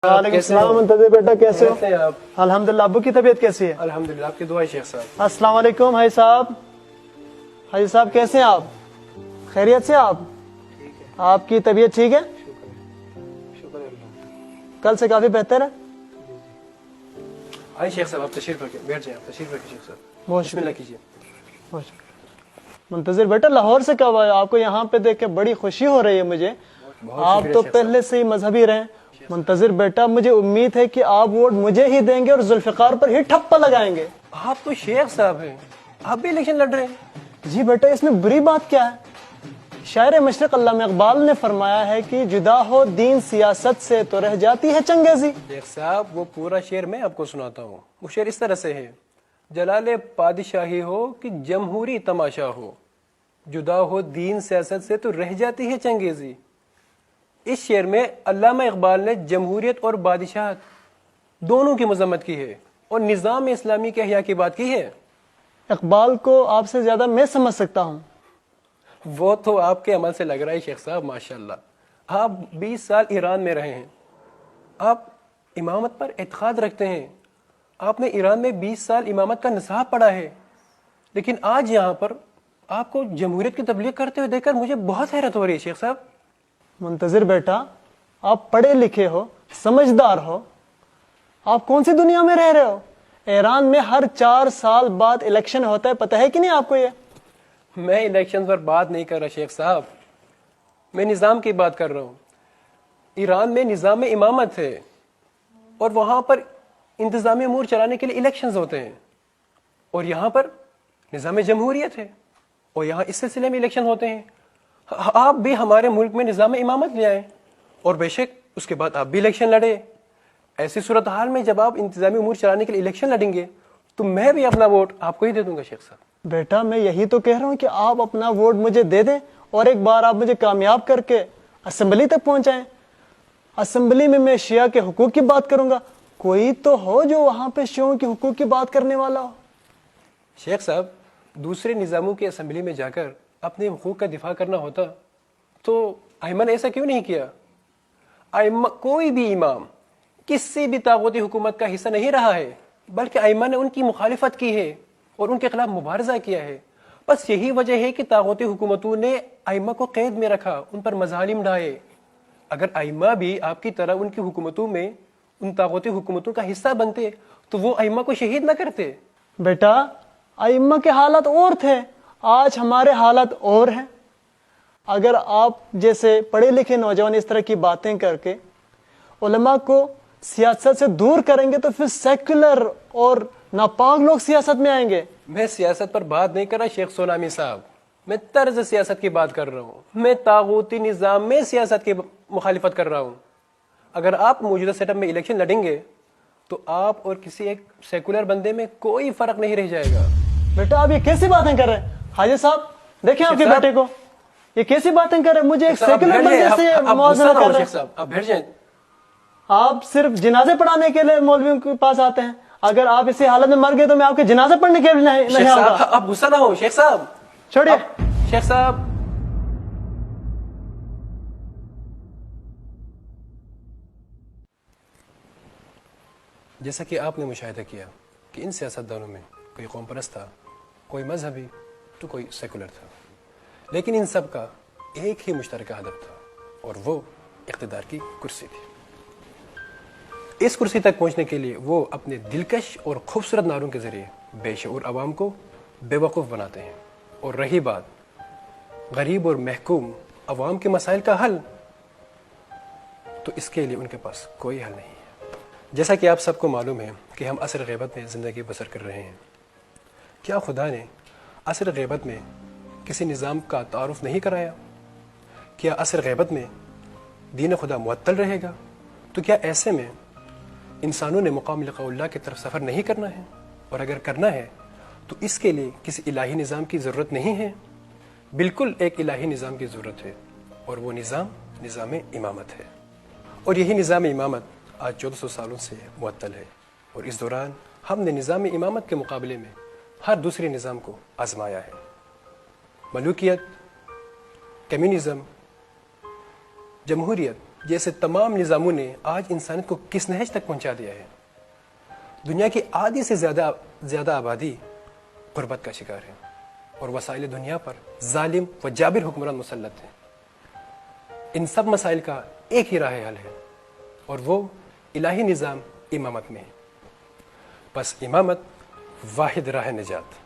वालेकुम सलाम मुंतज़िर बेटा, कैसे हो? आप? अल्हम्दुलिल्लाह। अब्बू की तबीयत कैसी है? अल्हम्दुलिल्लाह, आपकी दुआ है शेख साहब। अस्सलाम वालेकुम हाजी साहब। हाजी साहब कैसे हैं आप? खैरियत से आप? आपकी तबीयत ठीक है? शुक्र है अल्लाह। कल से काफी बेहतर है? आइए शेख साहब, आप तशरीफ रखें, बैठ जाएं, आप तशरीफ रखें शेख साहब। बहुत बिस्मिल्लाह कीजिए। बहुत शुक्रिया। मुंतज़िर बेटा, लाहौर से कब आए? आपको यहाँ पे देख के बड़ी खुशी हो रही है मुझे। आप तो पहले से ही मजहबी रहे। मुंतज़िर बेटा, मुझे उम्मीद है कि आप वोट मुझे ही देंगे और जुल्फ़िकार पर ही ठप्पा लगाएंगे। आप तो शेख साहब हैं, आप भी इलेक्शन लड़ रहे हैं। जी बेटा, इसमें बुरी बात क्या है? शायर मशरक़ अल्लामा इक़बाल ने फरमाया है कि जुदा हो दीन सियासत से तो रह जाती है चंगेज़ी। शेख साहब, वो पूरा शेर मैं आपको सुनाता हूँ। वो शेर इस तरह से है, जलाले पादिशाही हो कि जमहूरी तमाशा हो, जुदा हो दीन सियासत से तो रह जाती है चंगेज़ी। इस शेर में अल्लामा इक़बाल ने जमहूरियत और बादशाहत दोनों की मजम्मत की है और निज़ाम इस्लामी के अहया की बात की है। इक़बाल को आपसे ज्यादा मैं समझ सकता हूँ। वो तो आपके अमल से लग रहा है शेख साहब, माशाल्लाह। आप 20 साल ईरान में रहे हैं, आप इमामत पर एतक़ाद रखते हैं, आपने ईरान में 20 साल इमामत का निसाब पढ़ा है, लेकिन आज यहाँ पर आपको जमहूरियत की तबलीग करते हुए देखकर मुझे बहुत हैरत हो रही है शेख साहब। मुंतज़िर बेटा, आप पढ़े लिखे हो, समझदार हो, आप कौन सी दुनिया में रह रहे हो? ईरान में हर 4 साल बाद इलेक्शन होता है, पता है कि नहीं आपको ये? मैं इलेक्शन पर बात नहीं कर रहा शेख साहब, मैं निज़ाम की बात कर रहा हूँ। ईरान में निज़ाम इमामत है और वहाँ पर इंतज़ामी अमूर चलाने के लिए इलेक्शंस होते हैं, और यहाँ पर निज़ाम जमहूरियत है और यहाँ इस सिलसिले में इलेक्शन होते हैं। आप भी हमारे मुल्क में निज़ाम इमामत ले आए और बेशक उसके बाद आप भी इलेक्शन लड़े। ऐसी सूरत हाल में जब आप इंतज़ामी अमूर चलाने के लिए इलेक्शन लड़ेंगे तो मैं भी अपना वोट आपको ही दे दूंगा शेख साहब। बेटा, मैं यही तो कह रहा हूँ कि आप अपना वोट मुझे दे दें और एक बार आप मुझे कामयाब करके असम्बली तक पहुंचाएं। असम्बली में मैं शिया के हुकूक की बात करूंगा, कोई तो हो जो वहां पे शियों के हुकूक की बात करने वाला हो। शेख साहब, दूसरे निज़ामों की असम्बली में जाकर अपने हुकूक का दिफा करना होता तो अयमन ने ऐसा क्यों नहीं किया? कोई भी इमाम किसी भी तागूती हुकूमत का हिस्सा नहीं रहा है, बल्कि अयमन ने उनकी मुखालिफत की है और उनके खिलाफ मुबारजा किया है। बस यही वजह है कि तागूती हुकूमतों ने अइम्मा को कैद में रखा, उन पर मजालिम ढाए। अगर अइम्मा भी आपकी तरह उनकी हुकूमतों में उन तागूती हुकूमतों का हिस्सा बनते तो वो अइम्मा को शहीद न करते। बेटा, अइम्मा के हालात और थे, आज हमारे हालात और हैं। अगर आप जैसे पढ़े लिखे नौजवान इस तरह की बातें करके उलमा को सियासत से दूर करेंगे तो फिर सेक्युलर और नापाक लोग सियासत में आएंगे। मैं सियासत पर बात नहीं कर रहा शेख सोनामी साहब, मैं तर्ज सियासत की बात कर रहा हूँ। मैं तागूती निज़ाम में सियासत की मुखालिफत कर रहा हूँ। अगर आप मौजूदा सेटअप में इलेक्शन लड़ेंगे तो आप और किसी एक सेकुलर बंदे में कोई फर्क नहीं रह जाएगा। बेटा, आप ये कैसी बातें कर रहे हैं? हाजी साहब, देखें आपके बेटे को, ये कैसी बातें कर रहे हैं? मुझे एक सेकुलर बंदे से मुआवजा कर रहे हैं। आप बैठ जाएं। आप सिर्फ जनाजे पढ़ाने के लिए मौलवियों के पास आते हैं। अगर आप इसी हालत में मर गए तो मैं आपके जनाजे पढ़ने के लिए नहीं आऊंगा। आप गुस्सा ना हो शेख साहब, छोड़िए शेख साहब। जैसा कि आपने मुशाहिदा किया कि इन सियासतदानों में कोई कौम परस्त था, कोई मजहबी तो कोई सेकुलर था, लेकिन इन सब का एक ही मुश्तरका हदफ था और वो इख्तिदार की कुर्सी थी। इस कुर्सी तक पहुंचने के लिए वो अपने दिलकश और खूबसूरत नारों के जरिए बेशऊर अवाम को बेवकूफ़ बनाते हैं। और रही बात गरीब और महकूम अवाम के मसाइल का हल, तो इसके लिए उनके पास कोई हल नहीं है। जैसा कि आप सबको मालूम है कि हम असर ग़ैबत में ज़िंदगी बसर कर रहे हैं। क्या खुदा ने असर ग़ैबत में किसी निज़ाम का तारुफ नहीं कराया? क्या असर ग़ैबत में दीन खुदा मुअत्तल रहेगा? तो क्या ऐसे में इंसानों ने मुक़ाम लिक़ाउल्लाह की तरफ सफ़र नहीं करना है? और अगर करना है तो इसके लिए किसी इलाही निज़ाम की ज़रूरत नहीं है, बिल्कुल एक इलाही निज़ाम की ज़रूरत है, और वो निज़ाम इमामत है। और यही निज़ाम इमामत आज 1400 सालों से मुअत्तल है, और इस दौरान हमने निज़ाम इमामत के मुकाबले में हर दूसरे निज़ाम को आजमाया है। मलूकियत, कम्युनिज़म, जमहूरियत جیسے تمام نظاموں نے آج انسانیت کو کس نہج تک پہنچا دیا ہے. دنیا کی آدھی سے زیادہ آبادی غربت کا شکار ہے اور وسائل دنیا پر ظالم و جابر حکمران مسلط ہیں. ان سب مسائل کا ایک ہی راہ حل ہے اور وہ الہی نظام امامت میں ہے. بس امامت واحد راہ نجات.